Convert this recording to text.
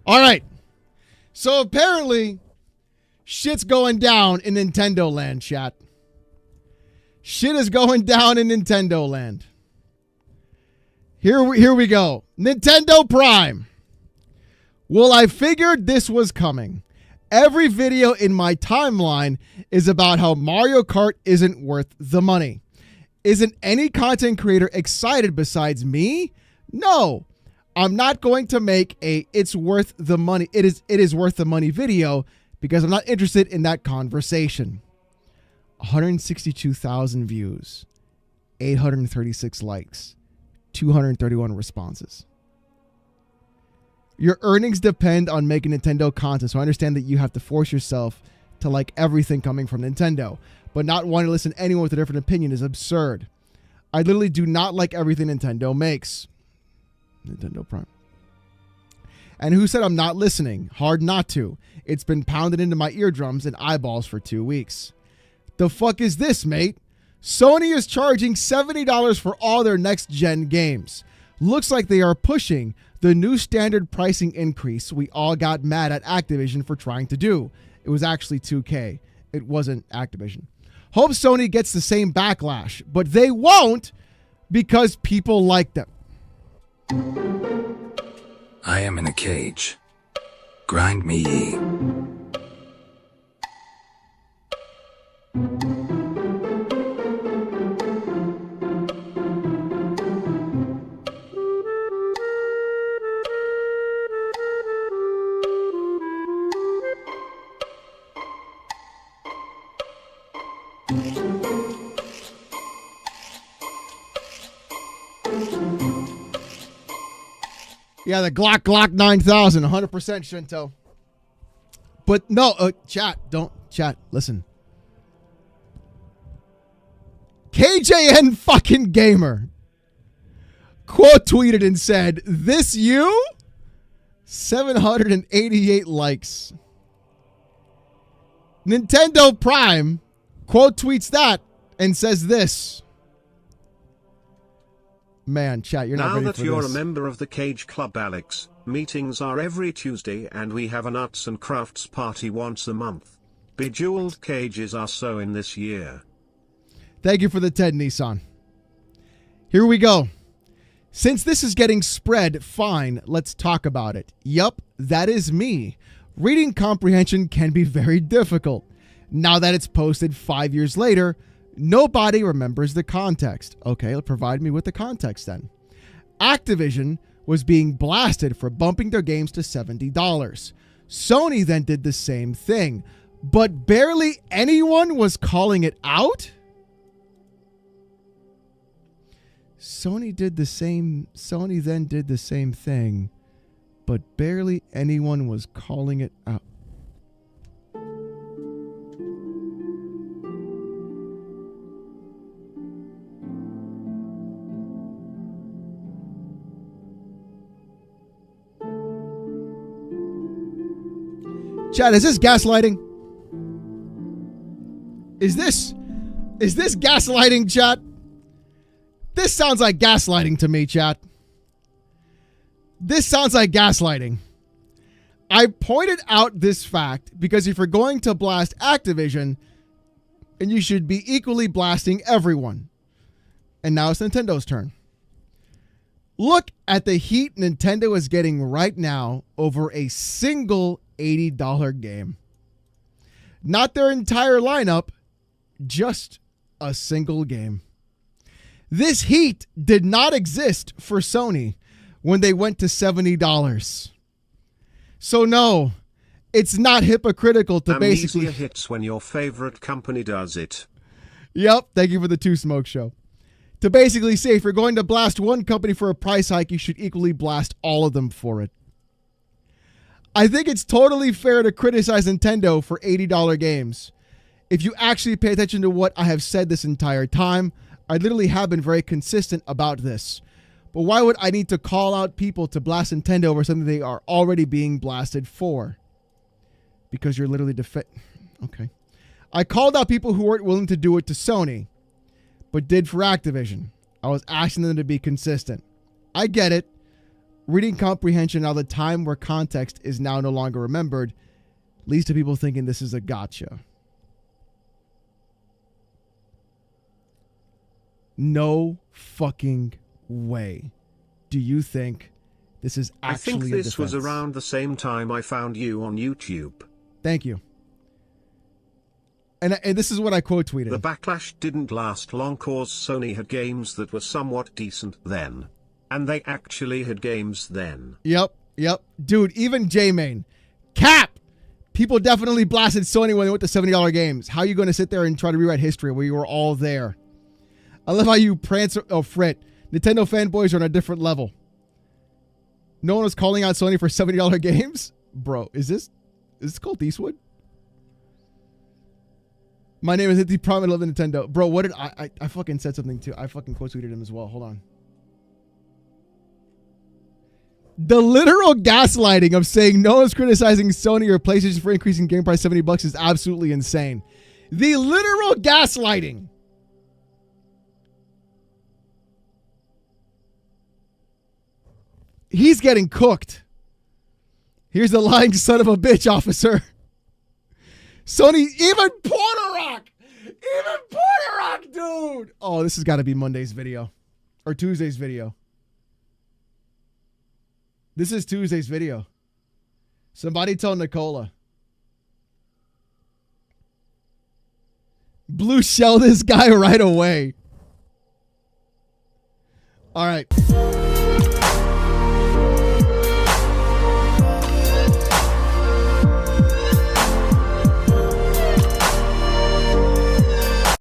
All right. So apparently, shit's going down in Nintendo land, chat. Shit is going down in Nintendo land. Here we go. Nintendo Prime. Well, I figured this was coming. Every video in my timeline is about how Mario Kart isn't worth the money. Isn't any content creator excited besides me? No. I'm not going to make a it's worth the money. It is worth the money video because I'm not interested in that conversation. 162,000 views, 836 likes, 231 responses. Your earnings depend on making Nintendo content, so I understand that you have to force yourself to like everything coming from Nintendo, but not wanting to listen to anyone with a different opinion is absurd. I literally do not like everything Nintendo makes. Nintendo Prime. And who said I'm not listening? Hard not to. It's been pounded into my eardrums and eyeballs for 2 weeks. The fuck is this, mate? Sony is charging $70 for all their next-gen games. Looks like they are pushing the new standard pricing increase we all got mad at Activision for trying to do. It was actually 2K. It wasn't Activision. Hope Sony gets the same backlash, but they won't because people like them. I am in a cage. Grind me ye. Yeah, the Glock 9000, 100% Shinto. But no, chat, listen. KJN fucking gamer quote tweeted and said, "This you?" 788 likes. Nintendo Prime quote tweets that and says this. Man, chat, you're not ready for this. Now that you're a member of the Cage Club, Alex, meetings are every Tuesday and we have an arts and crafts party once a month. Bejeweled cages are so in this year. Thank you for the Ted Nissan. Here we go. Since this is getting spread, fine, let's talk about it. Yup, that is me. Reading comprehension can be very difficult. Now that it's posted 5 years later, nobody remembers the context. Okay, provide me with the context then. Activision was being blasted for bumping their games to $70. Sony then did the same thing, but barely anyone was calling it out? Sony then did the same thing, but barely anyone was calling it out. Chat, is this gaslighting? Is this gaslighting, chat? This sounds like gaslighting to me, chat. This sounds like gaslighting. I pointed out this fact because if you're going to blast Activision, and you should be equally blasting everyone. And now it's Nintendo's turn. Look at the heat Nintendo is getting right now over a single $80 game. Not their entire lineup, just a single game. This heat did not exist for Sony when they went to $70. So no, it's not hypocritical to basically... Amnesia hits when your favorite company does it. Yep, thank you for the Two Smoke Show. To basically say if you're going to blast one company for a price hike, you should equally blast all of them for it. I think it's totally fair to criticize Nintendo for $80 games. If you actually pay attention to what I have said this entire time, I literally have been very consistent about this. But why would I need to call out people to blast Nintendo over something they are already being blasted for? Because you're literally Okay. I called out people who weren't willing to do it to Sony, but did for Activision. I was asking them to be consistent. I get it. Reading comprehension, now the time where context is now no longer remembered, leads to people thinking this is a gotcha. No fucking way do you think this is actually I think this was defense. around the same time I found you on YouTube. Thank you. And this is what I quote tweeted. The backlash didn't last long cause Sony had games that were somewhat decent then. And they actually had games then. Yep. Dude, even J-Main. Cap! People definitely blasted Sony when they went to $70 games. How are you going to sit there and try to rewrite history where you were all there? I love how you prancer. Oh, Frit. Nintendo fanboys are on a different level. No one was calling out Sony for $70 games? Bro, is this called Eastwood? My name is Inti Prime. I love Nintendo. Bro, what did I fucking said something too. I fucking quote tweeted him as well. Hold on. The literal gaslighting of saying no one's criticizing Sony or PlayStation for increasing game price $70 is absolutely insane. The literal gaslighting. He's getting cooked. Here's the lying son of a bitch, officer. Sony, even Porter Rock, dude. Oh, this has got to be Monday's video or Tuesday's video. This is Tuesday's video. Somebody tell Nicola. Blue shell this guy right away. All right.